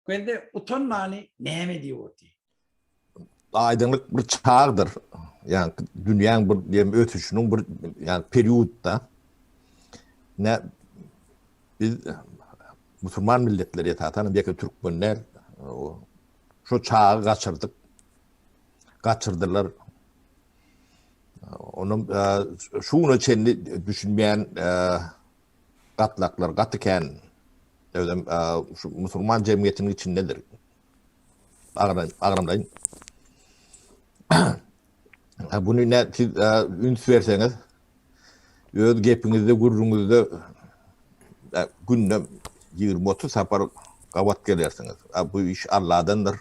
Bende utanmani neme diyor diye. Aydınlık bir çağdır. Yani dünyanın bir diyeyim ötüşünün bir yani periyodda ne biz Müslüman milletleri yatatanın belki Türkmenler şu çağı kaçırdılar. Onun şunu için düşünmeyen katlaklar katıken şu Müslüman cemiyetinin içindedir. Ağramdayın. Bunu ne siz üns verseniz öz gepinizde gurrunuzda günde 20-30 sapar kavat gelirsiniz. Bu iş Allah'dandır.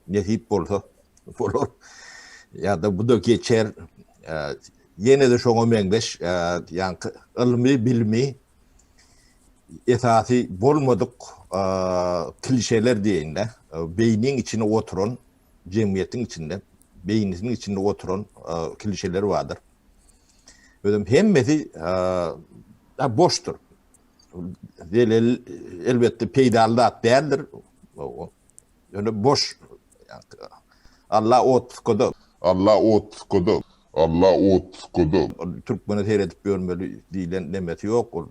Nesip olsa olur. Ya da bu da geçer. Yine de şoňa meňdeş yani ilmi bilmi esasy bolmadyk klişeler diýende beynin içine oturan cemiyetin içinde beyninizin içinde oturan klişeler vardır. Hemmesi boştur. Elbette peydallık değildir. Yani boş. Allah ot kodu. Allah ot kodu. Allah ot kodu. Türkmen'i seyredip görmeli diyen demesi yok.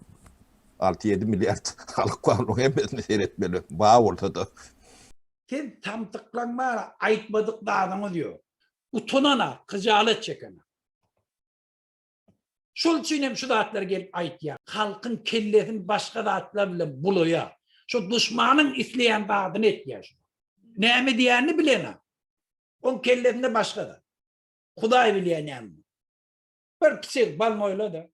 6-7 milyar halk var. O hemmesini seyretmeli. Bağ ortada. Sen tam tıklanma aytmadık da adamı diyor. Utanana, kıcalet çekene. Şol için hem şu dağıtlar gelip ayt ya. Halkın kellesini başka dağıtlar bile buluyor. Şu düşmanın isleyen dağıtını et ya. Neymi diyenini bilene. Onun kellesinde başka da. Kuday bileyen yani. Bir psik balmoyla da.